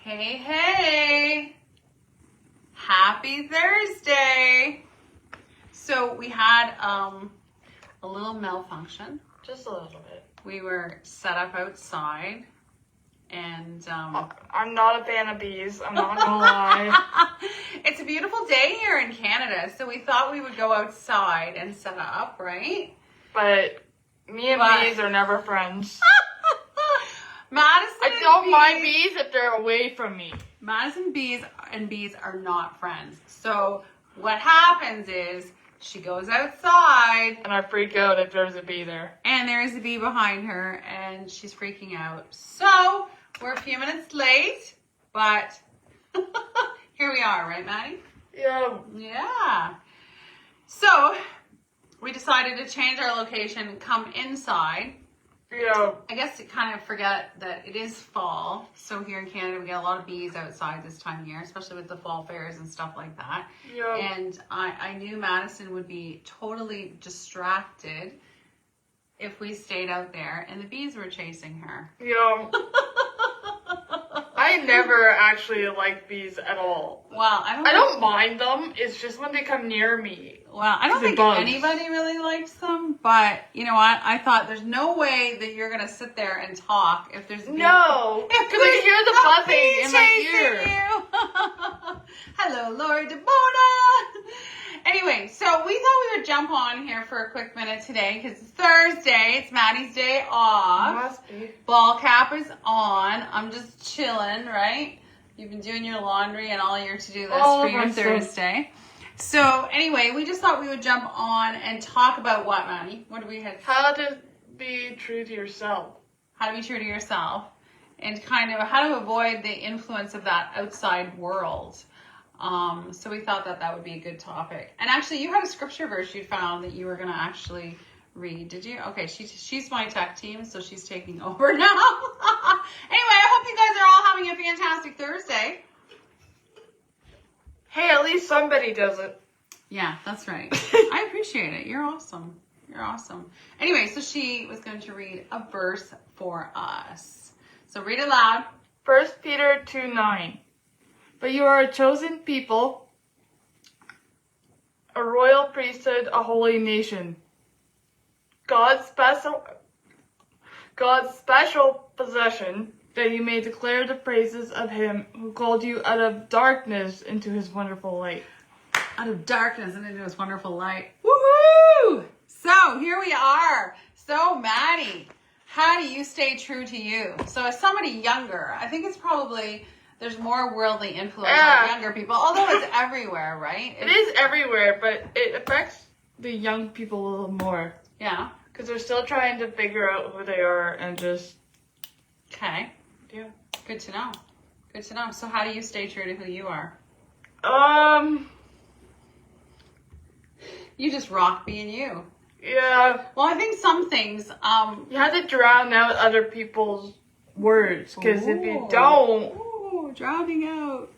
Hey, hey. Happy Thursday. So we had a little malfunction. Just a little bit. We were set up outside and I'm not a fan of bees. I'm not gonna lie. it's a beautiful day here in Canada, so we thought we would go outside and set up, right? But me and bees are never friends. Madison I don't mind bees if they're away from me. Madison and bees are not friends. So what happens is she goes outside And I freak out if there's a bee there. and there is a bee behind her and she's freaking out. So we're a few minutes late, but here we are, right, Maddie? Yeah. Yeah. So we decided to change our location and come inside. Yeah. I guess to kind of forget that it is fall. So here in Canada, we get a lot of bees outside this time of year, especially with the fall fairs and stuff like that. Yeah. And I knew Madison would be totally distracted if we stayed out there and the bees were chasing her. Yeah. I never actually like bees at all. Well, I don't mind them. It's just when they come near me. Well, I don't think bugs. anybody really likes them, but you know what? I thought there's no way that you're gonna sit there and talk if there's bees. No, because I hear the buzzing in my ear. Hello, Lori DeBona. Anyway, so we thought we would jump on here for a quick minute today because it's Thursday. It's Maddie's day off. Must be. Ball cap is on. I'm just chilling, right? You've been doing your laundry and all your to-do list for your Thursday. So anyway, we just thought we would jump on and talk about what, Maddie? What do we have? How to be true to yourself. How to be true to yourself and kind of how to avoid the influence of that outside world. So we thought that that would be a good topic. And actually, you had a scripture verse you found that you were going to actually read. Did you? Okay, she's my tech team, so she's taking over now. Anyway, I hope you guys are all having a fantastic Thursday. Hey, at least somebody does it. Yeah, that's right. I appreciate it. You're awesome. You're awesome. Anyway, so she was going to read a verse for us. So read it loud. 1 Peter 2:9. But you are a chosen people, a royal priesthood, a holy nation. God's special possession, that you may declare the praises of him who called you out of darkness into his wonderful light. Out of darkness and into his wonderful light. Woohoo! So here we are. So Maddie, how do you stay true to you? So as somebody younger, I think it's probably there's more worldly influence on younger people, although it's everywhere, right? It is everywhere, but it affects the young people a little more. Yeah. Because they're still trying to figure out who they are and just... Okay. Yeah. Good to know. Good to know. So how do you stay true to who you are? You just rock being you. Yeah. Well, I think some things, you have to drown out other people's words, because if you don't... Ooh, drowning out.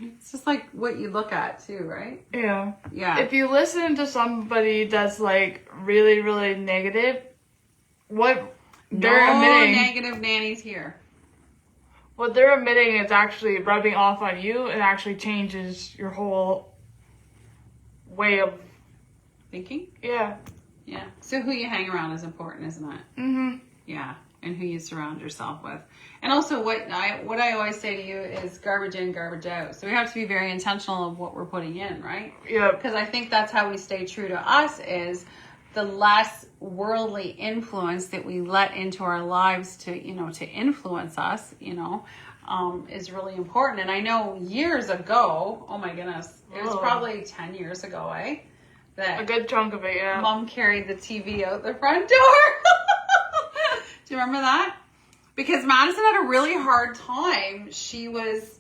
It's just like what you look at too, right? Yeah. Yeah. If you listen to somebody that's like really, really negative, what they're emitting... negative nannies here. What they're emitting is actually rubbing off on you and actually changes your whole way of... Thinking? Yeah. Yeah. So who you hang around is important, isn't it? Mm-hmm. Yeah. And who you surround yourself with. And also what I always say to you is garbage in, garbage out. So we have to be very intentional of what we're putting in, right? Yeah. Because I think that's how we stay true to us is the less worldly influence that we let into our lives to influence us, is really important. And I know years ago, oh my goodness, it was probably 10 years ago, that a good chunk of it, yeah. Mom carried the TV out the front door. Do you remember that? Because Madison had a really hard time. She was,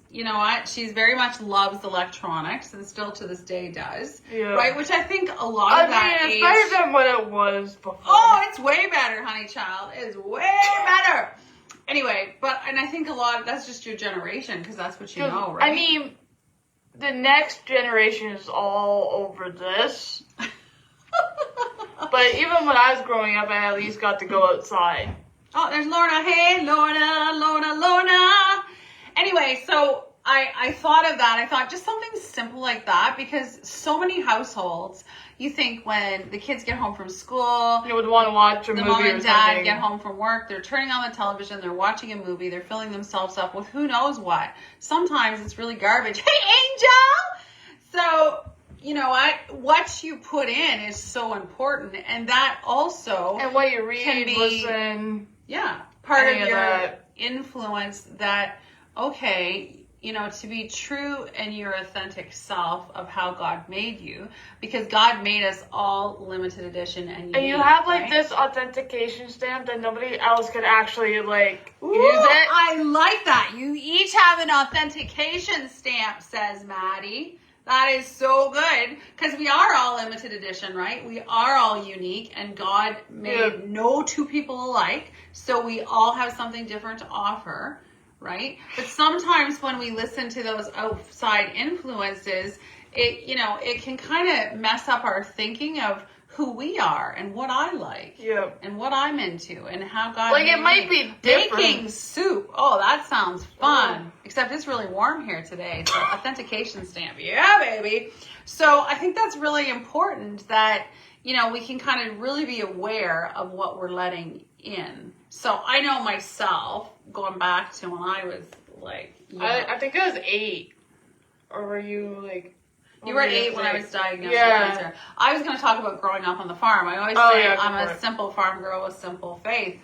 she's very much loves electronics and still to this day does. Yeah. Right? Which I think a lot of that it's age... better than what it was before. Oh, it's way better, honey child. It's way better. Anyway, and I think that's just your generation because that's what you know, right? I mean, the next generation is all over this. But even when I was growing up, I at least got to go outside. Oh, there's Lorna. Hey, Lorna. Anyway, so I thought of that. I thought just something simple like that, because so many households, you think when the kids get home from school, You would want to watch a the movie mom or and dad something. get home from work, they're turning on the television, they're watching a movie, they're filling themselves up with who knows what. Sometimes it's really garbage. Hey, Angel! So, you know what you put in is so important, and that also And what you read, can be, listen. yeah, part any of of your that. influence that, okay, you know, to be true in your authentic self of how God made you, because God made us all limited edition and unique. And you have like right? this authentication stamp that nobody else could actually like Ooh, use it. I like that. You each have an authentication stamp, says Maddie. That is so good, because we are all limited edition, right? We are all unique, and God made no two people alike, so we all have something different to offer, right? But sometimes when we listen to those outside influences, it can kind of mess up our thinking of who we are and what I like and what I'm into and how God Like, made it might me. be different. Baking soup. Oh, that sounds fun. Except it's really warm here today. So authentication stamp. Yeah, baby. So I think that's really important that, you know, we can kind of really be aware of what we're letting in. So I know myself, going back to when I was like, I think I was 8. Or were you like... You were 8 when I was diagnosed with Yeah. cancer. I was going to talk about growing up on the farm. I always Oh, say yeah, go I'm for a it. simple farm girl with simple faith.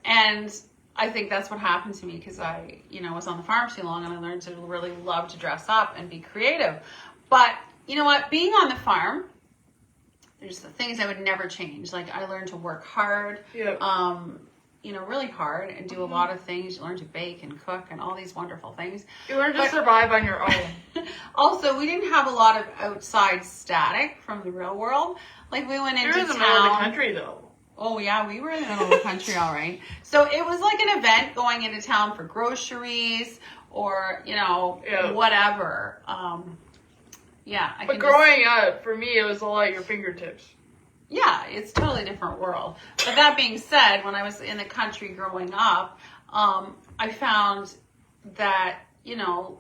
And I think that's what happened to me, because I, you know, was on the farm too long, and I learned to really love to dress up and be creative. But you know what? Being on the farm, there's the things I would never change. Like, I learned to work hard. You know, really hard, and do a lot of things. You learn to bake and cook and all these wonderful things. You learn to survive on your own. Also, we didn't have a lot of outside static from the real world. Like, we went into You're in the town. middle of the country, though. Oh, yeah, we were in the middle of the country, all right. So it was like an event going into town for groceries or, you know, whatever. But growing up, for me, it was all at your fingertips. Yeah, it's a totally different world. But that being said, when I was in the country growing up, I found that, you know,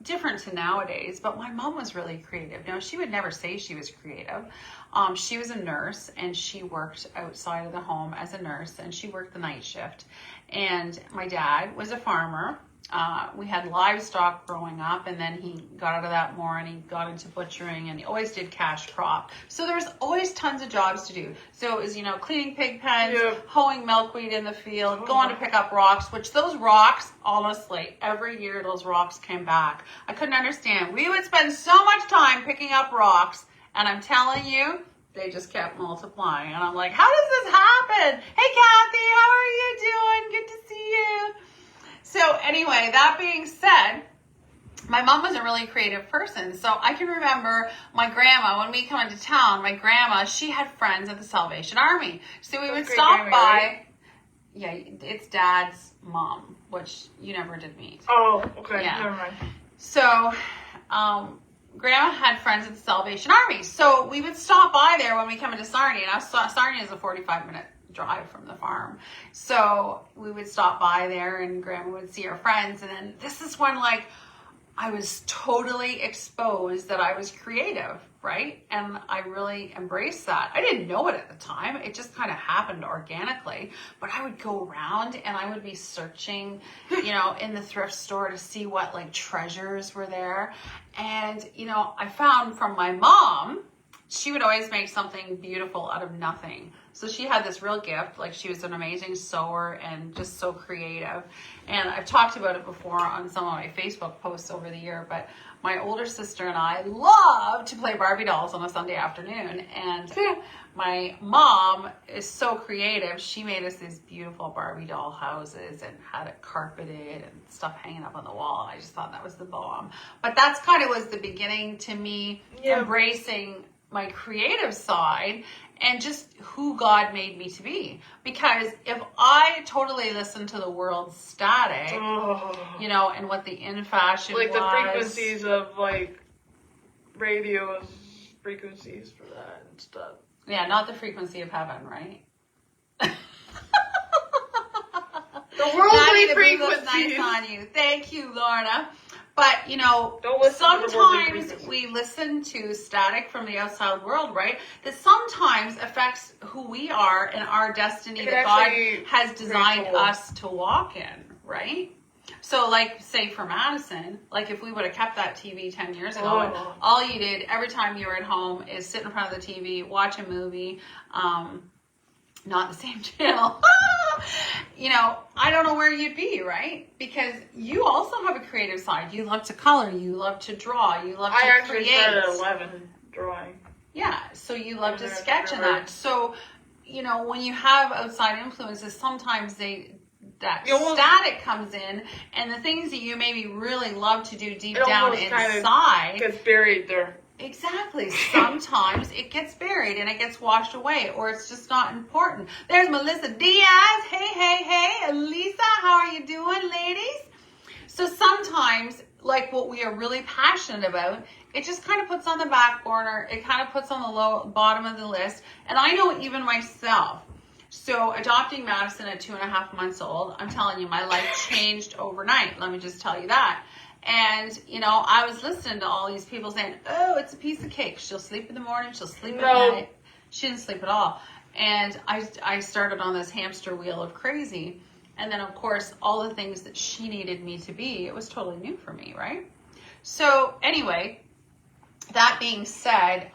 different to nowadays, but my mom was really creative. Now, she would never say she was creative. She was a nurse, and she worked outside of the home as a nurse, and she worked the night shift. And my dad was a farmer. We had livestock growing up, and then he got out of that more, and he got into butchering, and he always did cash crop. So there was always tons of jobs to do. So it was, you know, cleaning pig pens, hoeing milkweed in the field, going to pick up rocks, which those rocks, honestly, every year those rocks came back. I couldn't understand. We would spend so much time picking up rocks, and I'm telling you, they just kept multiplying. And I'm like, how does this happen? Hey, Kathy, how are you doing? Good to see you. So anyway, that being said, my mom was a really creative person. So I can remember my grandma, when we come into town, my grandma, she had friends at the Salvation Army. So we would stop by. Right? Yeah, it's Dad's mom, which you never did meet. Oh, okay. Yeah. Never mind. So Grandma had friends at the Salvation Army. So we would stop by there when we come into Sarnia. And Sarnia is a 45-minute drive from the farm. So we would stop by there, and Grandma would see our friends. And then this is when, like, I was totally exposed that I was creative, right? And I really embraced that. I didn't know it at the time. It just kind of happened organically. But I would go around, and I would be searching, you know, in the thrift store to see what, like, treasures were there. And, you know, I found from my mom, she would always make something beautiful out of nothing. So she had this real gift. Like, she was an amazing sewer and just so creative. And I've talked about it before on some of my Facebook posts over the year, but my older sister and I love to play Barbie dolls on a Sunday afternoon. And my mom is so creative. She made us these beautiful Barbie doll houses and had it carpeted and stuff hanging up on the wall. I just thought that was the bomb. But that's kind of was the beginning to me embracing my creative side and just who God made me to be. Because if I totally listened to the world's static, you know, and what the in fashion like was. the frequencies of, like, radio frequencies for that and stuff. Yeah, not the frequency of heaven, right? The world's High the boob looks frequencies. nice on you. Thank you, Lorna. But, you know, Don't listen to the low sometimes frequencies. we listen to static from the outside world, right? That sometimes affects who we are and our destiny It that God actually has designed cool. us to walk in, right? So, like, say for Madison, like if we would have kept that TV 10 years ago, and all you did every time you were at home is sit in front of the TV, watch a movie, not the same channel. You know, I don't know where you'd be, right? Because you also have a creative side. You love to color, you love to draw, you love to I actually create. started at 11 drawing. Yeah, so you love to Yeah, sketch and right. that. So, you know, when you have outside influences, sometimes that You almost- static comes in, and the things that you maybe really love to do deep It down almost kind inside. of gets buried there. Exactly. Sometimes it gets buried and it gets washed away, or it's just not important. There's Melissa Diaz. Hey, Lisa, how are you doing, ladies? So sometimes, like what we are really passionate about, it just kind of puts on the back burner. It kind of puts on the bottom of the list. And I know even myself. So adopting Madison at 2.5 months old, I'm telling you, my life changed overnight. Let me just tell you that. And, you know, I was listening to all these people saying, oh, it's a piece of cake. She'll sleep in the morning. She'll sleep at night. She didn't sleep at all. And I started on this hamster wheel of crazy. And then, of course, all the things that she needed me to be, it was totally new for me, right? So anyway, that being said,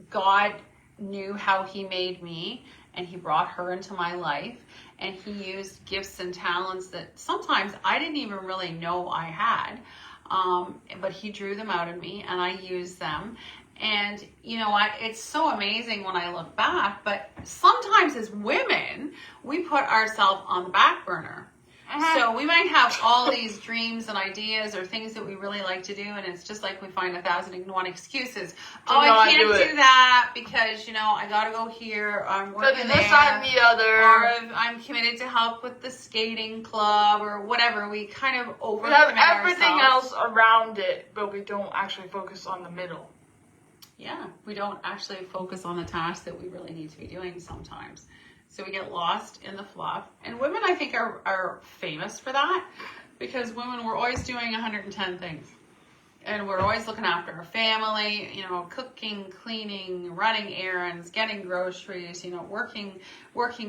God knew how he made me, and he brought her into my life. And he used gifts and talents that sometimes I didn't even really know I had. But he drew them out of me, and I used them. And you know what? It's so amazing when I look back. But sometimes as women, we put ourselves on the back burner. So we might have all these dreams and ideas or things that we really like to do, and it's just like we find 1,001 excuses. Oh, I can't do that because, you know, I got to go here, I'm working there, this, that, and the other. or I'm committed to help with the skating club or whatever. We kind of overcommit We have everything ourselves. else around it, but we don't actually focus on the middle. Yeah, we don't actually focus on the tasks that we really need to be doing sometimes. So we get lost in the fluff. And women, I think, are famous for that because women, we're always doing 110 things. And we're always looking after our family, you know, cooking, cleaning, running errands, getting groceries, you know, working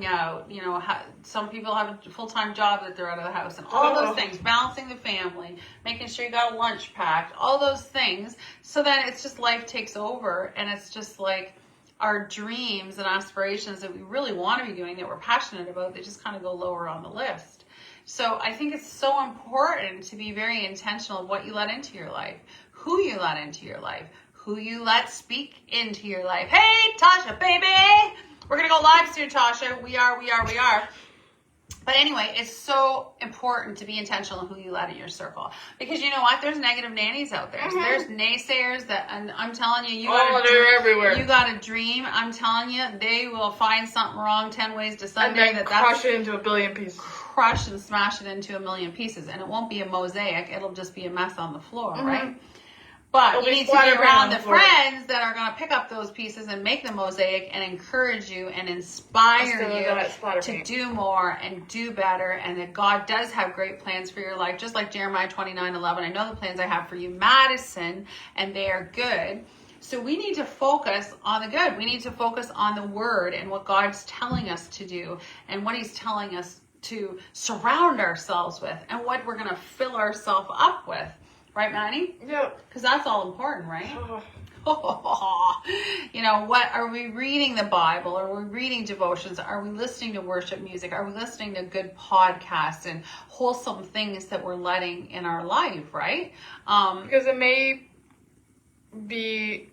out, you know, some people have a full-time job that they're out of the house, and all those things, balancing the family, making sure you got a lunch packed, all those things. So then it's just life takes over, and it's just like our dreams and aspirations that we really want to be doing, that we're passionate about, they just kind of go lower on the list. So I think it's so important to be very intentional of what you let into your life, who you let into your life, who you let speak into your life. Hey, Tasha, baby! We're going to go live soon, Tasha. We are. But anyway, it's so important to be intentional in who you let in your circle. Because you know what? There's negative nannies out there. So there's naysayers that, and I'm telling you, they're everywhere. You got a dream. I'm telling you, they will find something wrong 10 ways to Sunday. And then crush it into a billion pieces. Crush and smash it into a million pieces. And it won't be a mosaic. It'll just be a mess on the floor, right? But you need to be around the friends that are going to pick up those pieces and make the mosaic and encourage you and inspire you to do more and do better, and that God does have great plans for your life. Just like Jeremiah 29:11, I know the plans I have for you, Madison, and they are good. So we need to focus on the good. We need to focus on the word and what God's telling us to do and what he's telling us to surround ourselves with and what we're going to fill ourselves up with. Right, Maddie? Yep. Because that's all important, right? You know, what are we reading the Bible? Are we reading devotions? Are we listening to worship music? Are we listening to good podcasts and wholesome things that we're letting in our life, right? Because it may be,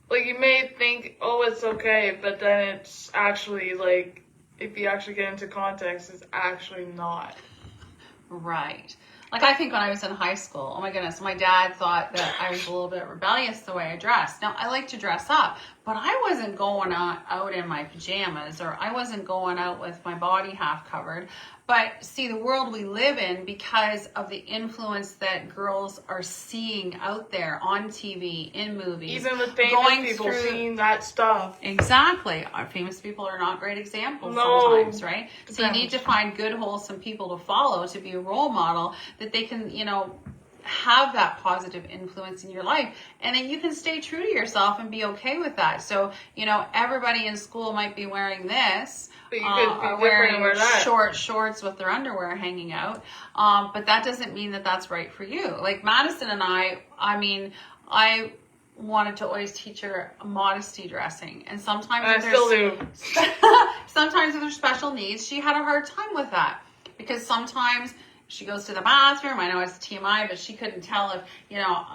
like, you may think, oh, it's okay, but then it's actually, like, if you actually get into context, it's actually not. Right. Like, I think when I was in high school, oh my goodness, my dad thought that I was a little bit rebellious the way I dressed. Now, I like to dress up, but I wasn't going out in my pajamas, or I wasn't going out with my body half covered. But see, the world we live in, because of the influence that girls are seeing out there on TV, in movies. Even with famous people seeing that stuff. Exactly. Our famous people are not great examples No. sometimes, right? So you need to find good, wholesome people to follow, to be a role model, that they can, have that positive influence in your life, and then you can stay true to yourself and be okay with that. So, everybody in school might be wearing this, but you could be or wearing wear that. short shorts with their underwear hanging out, but that doesn't mean that that's right for you. Like Madison and I wanted to always teach her modesty dressing, and sometimes I still do. sometimes if there's special needs, she had a hard time with that, because sometimes she goes to the bathroom. I know it's TMI, but she couldn't tell if,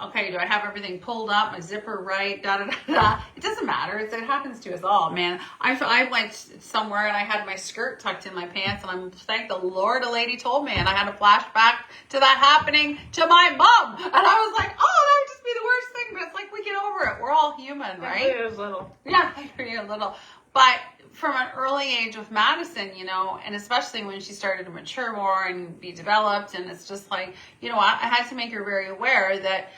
okay, do I have everything pulled up, my zipper right, da-da-da-da. It doesn't matter. It happens to us all, man. I went somewhere and I had my skirt tucked in my pants, and thank the Lord, a lady told me, and I had a flashback to that happening to my mom. And I was like, oh, that would just be the worst thing, but it's like, we get over it. We're all human, right? It was little. Yeah, for you a little. But from an early age with Madison, and especially when she started to mature more and be developed, and it's just like, I had to make her very aware that,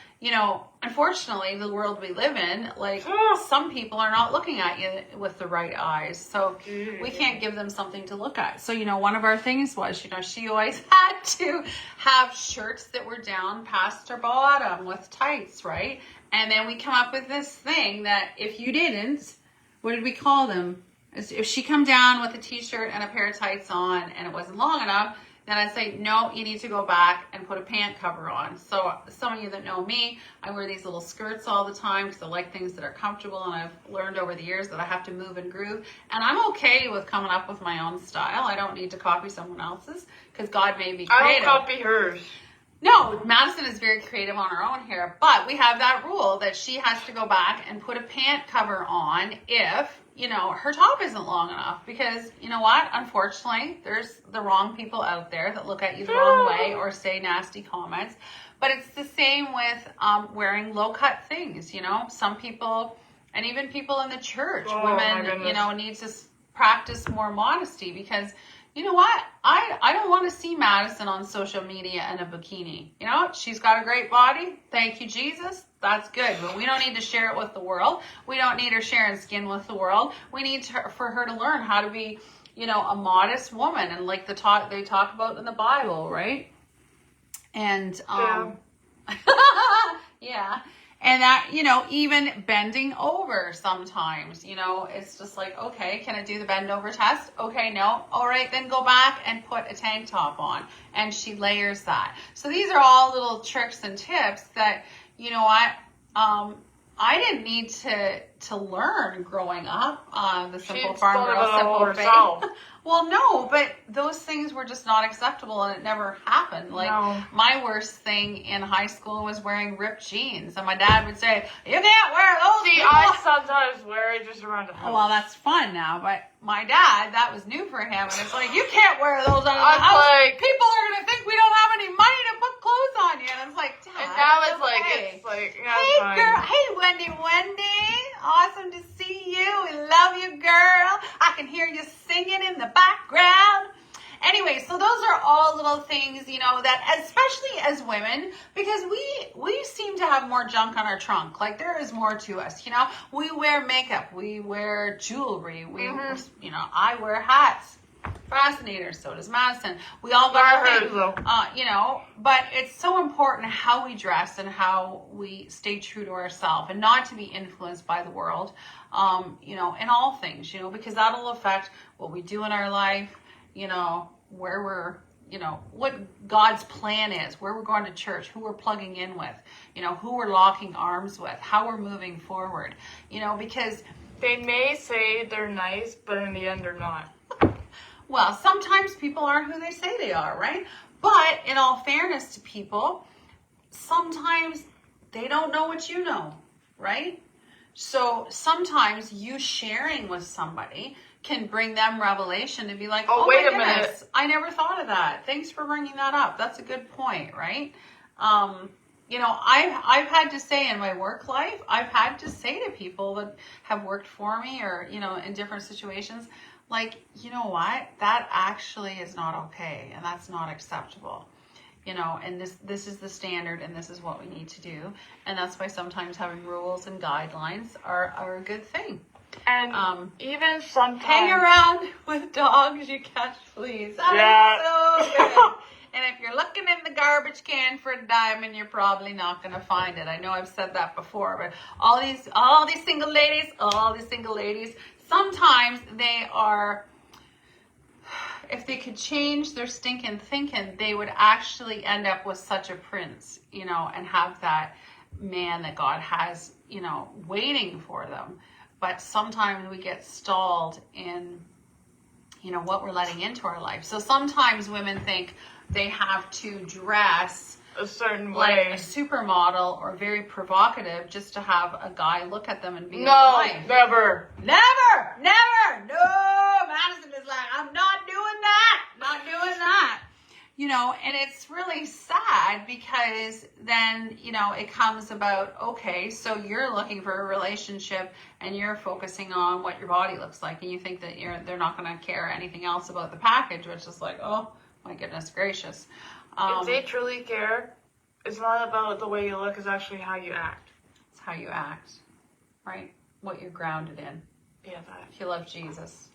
unfortunately, the world we live in, like, some people are not looking at you with the right eyes. So we can't give them something to look at. So, one of our things was, she always had to have shirts that were down past her bottom with tights, right? And then we come up with this thing that if you didn't, what did we call them? If she come down with a t-shirt and a pair of tights on and it wasn't long enough, then I'd say, no, you need to go back and put a pant cover on. So some of you that know me, I wear these little skirts all the time because I like things that are comfortable, and I've learned over the years that I have to move and groove. And I'm okay with coming up with my own style. I don't need to copy someone else's, because God made me creative. I don't copy hers. No, Madison is very creative on her own here, but we have that rule that she has to go back and put a pant cover on if, her top isn't long enough, because you know what? Unfortunately, there's the wrong people out there that look at you the wrong way or say nasty comments. But it's the same with wearing low-cut things, Some people, and even people in the church, women, need to practice more modesty, because you know what? I don't want to see Madison on social media in a bikini. She's got a great body. Thank you, Jesus. That's good. But we don't need to share it with the world. We don't need her sharing skin with the world. We need for her to learn how to be, a modest woman, and like they talk about in the Bible, right? And yeah. And that, even bending over sometimes, it's just like, okay, can I do the bend over test? Okay, no. All right, then go back and put a tank top on. And she layers that. So these are all little tricks and tips that, I didn't need to learn growing up. The simple farm girl, simple faith. Well, no, but those things were just not acceptable, and it never happened. Like, my worst thing in high school was wearing ripped jeans, and my dad would say, "You can't wear those." See, I sometimes wear it just around the house. Well, that's fun now, but my dad, that was new for him, and it's like, you can't wear those out of the house. Like, people are gonna think we don't have any money to put clothes on you, and it's like, Dad, and now it's okay. hey fine. Girl, hey Wendy, awesome to see you. We love you, girl. I can hear you singing in the background. Anyway, so those are all little things, that especially as women, because we seem to have more junk on our trunk. Like, there is more to us, We wear makeup, we wear jewelry, I wear hats. Fascinator, so does Madison. We all got our thing, but it's so important how we dress and how we stay true to ourselves, and not to be influenced by the world, in all things, because that'll affect what we do in our life, where we're, what God's plan is, where we're going to church, who we're plugging in with, who we're locking arms with, how we're moving forward, because they may say they're nice, but in the end they're not. Well, sometimes people aren't who they say they are, right? But in all fairness to people, sometimes they don't know what you know, right? So sometimes you sharing with somebody can bring them revelation to be like, Oh, oh wait my a minute. goodness, I never thought of that. Thanks for bringing that up. That's a good point, right? You know, I've had to say in my work life, I've had to say to people that have worked for me or, you know, in different situations, like, you know what, that actually is not okay and that's not acceptable. You know, and this is the standard and this is what we need to do. And that's why sometimes having rules and guidelines are a good thing. And even sometimes... Hang around with dogs you catch fleas. That is so good. And if you're looking in the garbage can for a diamond, you're probably not going to find it. I know I've said that before, but all these single ladies, sometimes they are, if they could change their stinking thinking, they would actually end up with such a prince, you know, and have that man that God has, you know, waiting for them. But sometimes we get stalled in, you know, what we're letting into our life. So sometimes women think they have to dress a certain like way. a supermodel or very provocative just to have a guy look at them and be No, like, never. Never. No, Madison is like, I'm not doing that. You know, and it's really sad because then, you know, it comes about, okay, so you're looking for a relationship and you're focusing on what your body looks like and you think that they're not going to care anything else about the package, which is like, oh my goodness gracious. If they truly care, it's not about the way you look, it's actually how you act. It's how you act, right? What you're grounded in. Yeah, that. If you love Jesus.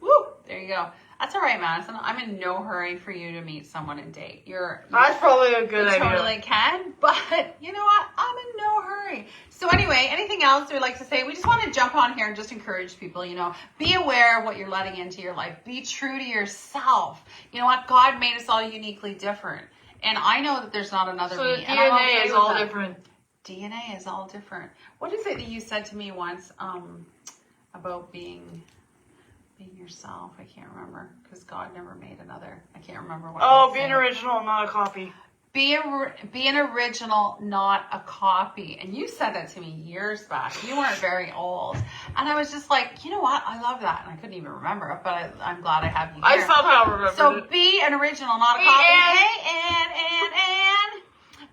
Woo! There you go. That's all right, Madison. I'm in no hurry for you to meet someone and date. That's probably a good idea. You totally can, but you know what? I'm in no hurry. So anyway, anything else we'd like to say? We just want to jump on here and just encourage people, you know, be aware of what you're letting into your life. Be true to yourself. You know what? God made us all uniquely different. And I know that there's not another so me. the And I'm DNA okay is with all that. different. DNA is all different. What is it that you said to me once about being yourself? I can't remember because God never made another. I can't remember what. Oh, be an original, not a copy. Be an original, not a copy. And you said that to me years back. You weren't very old. And I was just like, you know what? I love that. And I couldn't even remember it, but I'm glad I have you here. I somehow remember So it. be an original, not a copy. Hey,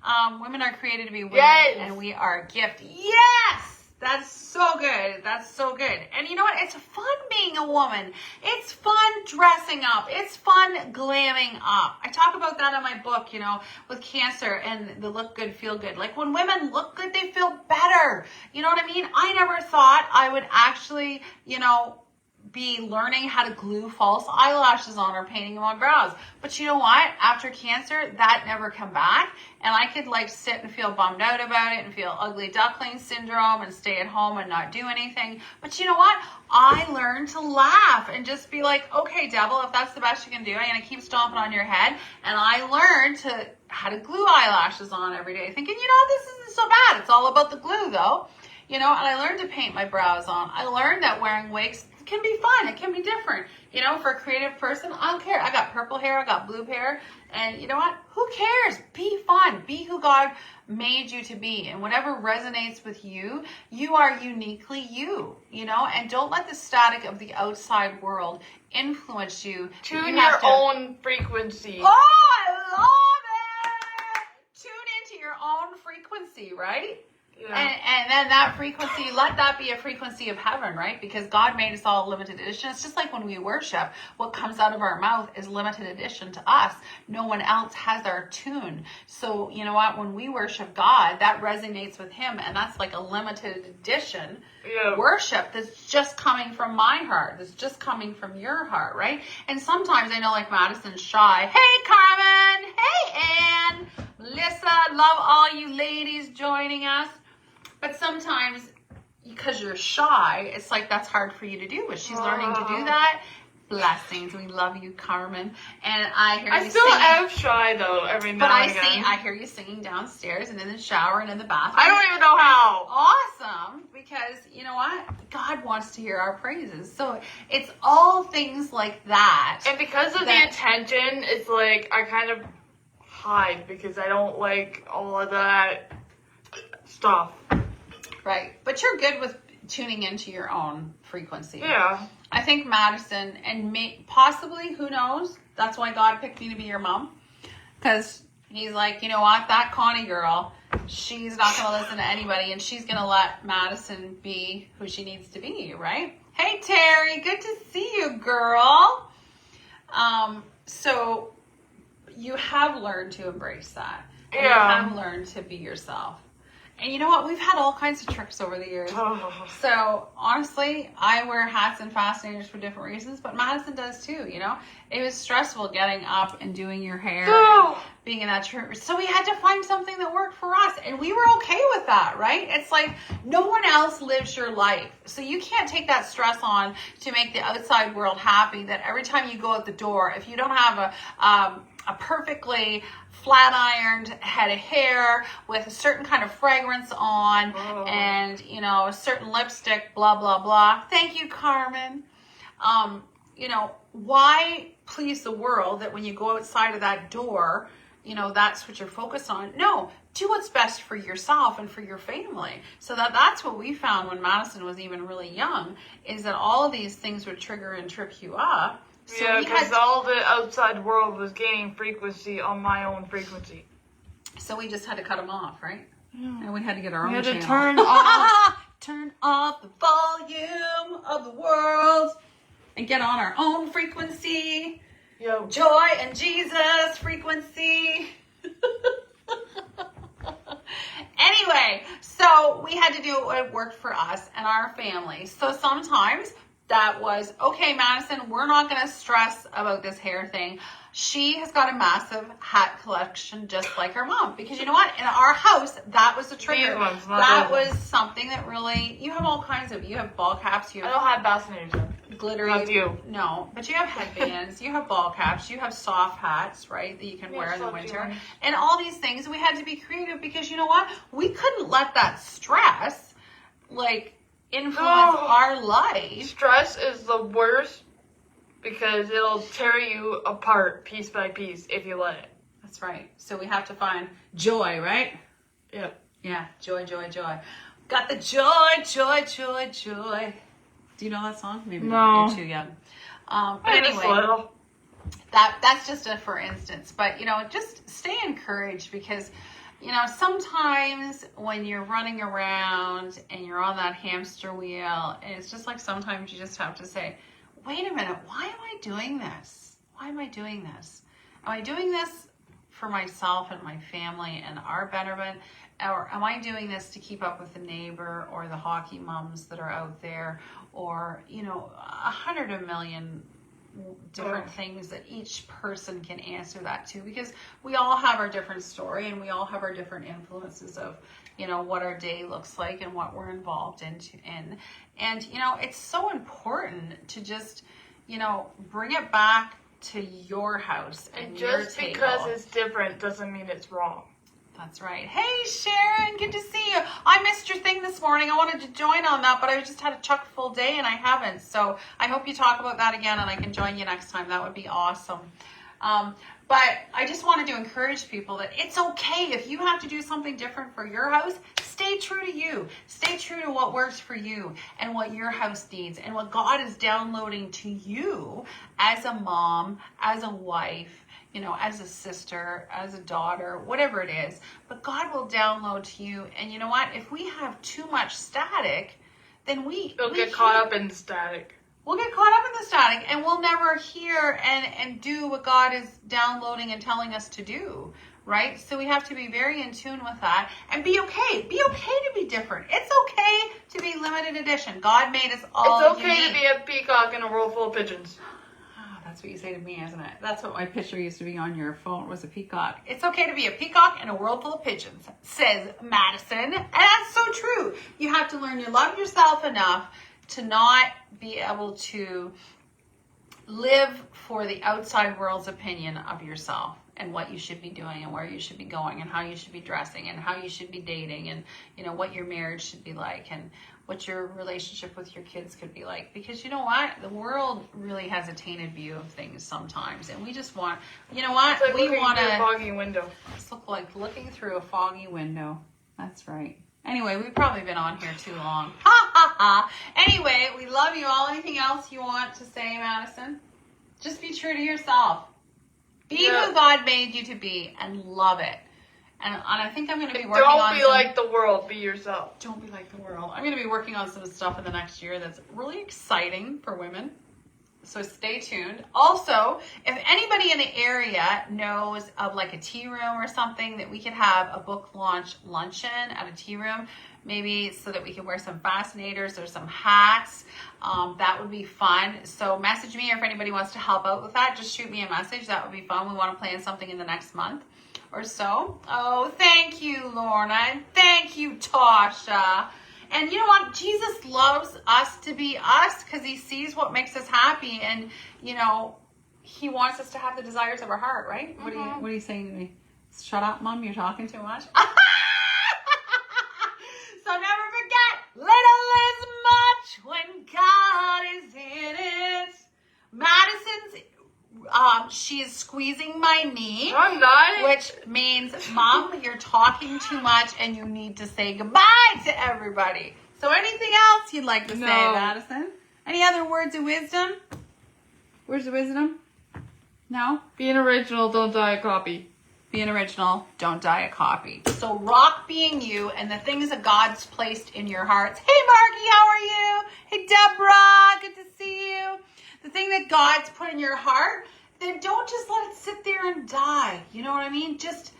Ann. Women are created to be women. Yes. And we are a gift. Yes! That's so good. That's so good. And you know what? It's fun being a woman. It's fun dressing up. It's fun glamming up. I talk about that in my book, you know, with cancer and the look good, feel good. Like when women look good, they feel better. You know what I mean? I never thought I would actually, you know, be learning how to glue false eyelashes on or painting them on brows. But you know what? After cancer, that never come back. And I could like sit and feel bummed out about it and feel ugly duckling syndrome and stay at home and not do anything. But you know what? I learned to laugh and just be like, okay, devil, if that's the best you can do, I'm going to keep stomping on your head. And I learned how to glue eyelashes on every day, thinking, you know, this isn't so bad. It's all about the glue though. You know, and I learned to paint my brows on. I learned that wearing wigs can be fun. It can be different. You know, for a creative person, I don't care. I got purple hair. I got blue hair. And you know what? Who cares? Be fun. Be who God made you to be. And whatever resonates with you, you are uniquely you, you know? And don't let the static of the outside world influence you. Tune your own frequency. Oh, I love it! Tune into your own frequency, right? Yeah. And then that frequency, let that be a frequency of heaven, right? Because God made us all limited edition. It's just like when we worship, what comes out of our mouth is limited edition to us. No one else has our tune. So, you know what? When we worship God, that resonates with him. And that's like a limited edition worship that's just coming from my heart. That's just coming from your heart, right? And sometimes I know like Madison's shy. Hey, Carmen. Hey, Ann. Melissa. Love all you ladies joining us. But sometimes, because you're shy, it's like that's hard for you to do. But she's learning to do that. Blessings. We love you, Carmen. And I hear you still singing. am shy, though, every now and again. I hear you singing downstairs and in the shower and in the bathroom. I don't even know how. Awesome. Because, you know what? God wants to hear our praises. So it's all things like that. And because of the attention, it's like I kind of hide because I don't like all of that stuff. Right. But you're good with tuning into your own frequency. Yeah. I think Madison, and possibly, who knows, that's why God picked me to be your mom. Because he's like, you know what, that Connie girl, she's not going to listen to anybody, and she's going to let Madison be who she needs to be, right? Hey, Terry, good to see you, girl. So you have learned to embrace that. And you have learned to be yourself. And you know what? We've had all kinds of tricks over the years. So honestly, I wear hats and fascinators for different reasons, but Madison does too, you know? It was stressful getting up and doing your hair and being in that church. So we had to find something that worked for us. And we were okay with that, right? It's like no one else lives your life. So you can't take that stress on to make the outside world happy, that every time you go out the door, if you don't have a perfectly flat ironed head of hair with a certain kind of fragrance on and, you know, a certain lipstick, blah, blah, blah. Thank you, Carmen. You know, why please the world that when you go outside of that door, you know, that's what you're focused on? No, do what's best for yourself and for your family. So that's what we found when Madison was even really young, is that all of these things would trigger and trip you up. So yeah, because all the outside world was gaining frequency on my own frequency. So we just had to cut them off, right? Yeah. And we had to get our own channel. We had to turn off the volume of the world and get on our own frequency. Yo. Joy and Jesus frequency. Anyway, so we had to do what worked for us and our family. So sometimes that was, okay, Madison, we're not going to stress about this hair thing. She has got a massive hat collection just like her mom. Because you know what? In our house, that was a trigger. That was something that really, you have all kinds of, you have ball caps. You have, I don't have fascinators. Glittery. Not you. No, but you have headbands, you have ball caps, you have soft hats, right, that you can wear in the winter. And all these things, we had to be creative because you know what? We couldn't let that stress, like, influence our life. Stress is the worst because it'll tear you apart piece by piece if you let it. That's right. So we have to find joy, right? Yep. Yeah, joy, joy, joy. Got the joy, joy, joy, joy. Do you know that song? Maybe no. You're too young. But anyway, that's just a for instance. But, you know, just stay encouraged because, you know, sometimes when you're running around and you're on that hamster wheel, and it's just like sometimes you just have to say, wait a minute, why am I doing this? Why am I doing this? Am I doing this for myself and my family and our betterment? Or am I doing this to keep up with the neighbor or the hockey moms that are out there? Or, you know, 100 million different things that each person can answer that to, because we all have our different story and we all have our different influences of, you know, what our day looks like and what we're involved in. And, you know, it's so important to just, you know, bring it back to your house and your just table. Because it's different doesn't mean it's wrong. That's right. Hey, Sharon, good to see you. I missed your thing this morning. I wanted to join on that, but I just had a chock full day and I haven't. So I hope you talk about that again and I can join you next time. That would be awesome. But I just wanted to encourage people that it's okay if you have to do something different for your house. Stay true to you. Stay true to what works for you and what your house needs and what God is downloading to you as a mom, as a wife, you know, as a sister, as a daughter, whatever it is. But God will download to you. And you know what? If we have too much static, then we'll get caught up in static. We'll get caught up in the static and we'll never hear and do what God is downloading and telling us to do, right? So we have to be very in tune with that and be okay. Be okay to be different. It's okay to be limited edition. God made us all It's okay unique. to be a peacock in a world full of pigeons. That's what you say to me, isn't it? That's what my picture used to be on your phone, was a peacock. It's okay to be a peacock in a world full of pigeons, says Madison. And that's so true. You have to learn to love yourself enough to not be able to live for the outside world's opinion of yourself and what you should be doing and where you should be going and how you should be dressing and how you should be dating and, you know, what your marriage should be like and what your relationship with your kids could be like. Because you know what? The world really has a tainted view of things sometimes. And we just want, you know what? It's like we want a foggy window. It's like looking through a foggy window. That's right. Anyway, we've probably been on here too long. Ha ha ha. Anyway, we love you all. Anything else you want to say, Madison? Just be true to yourself. Be who God made you to be and love it. And I think I'm going to be working on Don't be like the world. Be yourself. Don't be like the world. I'm going to be working on some stuff in the next year that's really exciting for women. So stay tuned. Also, if anybody in the area knows of like a tea room or something that we could have a book launch luncheon at a tea room, maybe so that we can wear some fascinators or some hats, that would be fun. So message me, or if anybody wants to help out with that, just shoot me a message. That would be fun. We want to plan something in the next month or so. Oh, thank you, Lorna. And thank you, Tasha. And you know what? Jesus loves us to be us because he sees what makes us happy. And, you know, he wants us to have the desires of our heart, right? Mm-hmm. What are you saying to me? Shut up, Mom. You're talking too much. So never forget, little is much when God is in it. Madison's, she is squeezing my knee. I'm not. Which means, Mom, you're talking too much and you need to say goodbye to everybody. So anything else you'd like to say, Madison? Any other words of wisdom? Words of wisdom? No? Be an original, don't die a copy. Be an original, don't die a copy. So rock being you and the things that God's placed in your hearts. Hey, Margie, how are you? Hey, Deborah, good to see you. The thing that God's put in your heart, then don't just let it sit there and die. You know what I mean? Just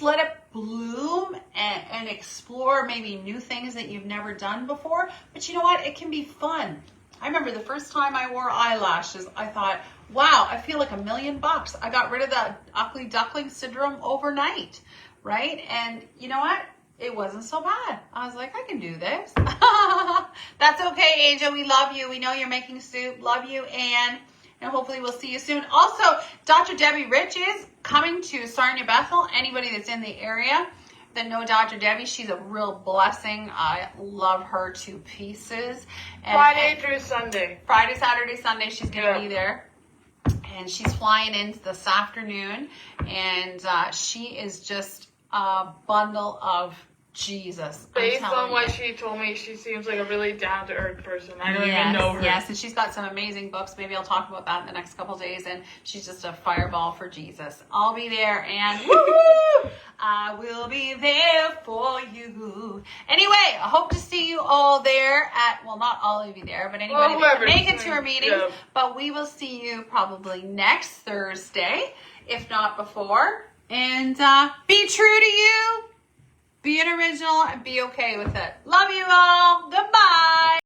let it bloom and explore maybe new things that you've never done before. But you know what? It can be fun. I remember the first time I wore eyelashes, I thought, wow, I feel like $1 million. I got rid of that ugly duckling syndrome overnight, right? And you know what? It wasn't so bad. I was like, I can do this. That's okay, Angel. We love you. We know you're making soup. Love you, Anne. And hopefully we'll see you soon. Also, Dr. Debbie Rich is coming to Sarnia Bethel. Anybody that's in the area that know Dr. Debbie, she's a real blessing. I love her to pieces. And Friday through Sunday. Friday, Saturday, Sunday, she's going to be there. And she's flying in this afternoon. And she is just a bundle of Jesus. Based on what she told me, she seems like a really down-to-earth person. I don't even know her. Yes, and she's got some amazing books. Maybe I'll talk about that in the next couple days. And she's just a fireball for Jesus. I'll be there, and woo-hoo! I will be there for you. Anyway, I hope to see you all there at, well, not all of you there, but anybody that can make it to our meeting. Yeah. But we will see you probably next Thursday, if not before. And be true to you. Be an original and be okay with it. Love you all. Goodbye.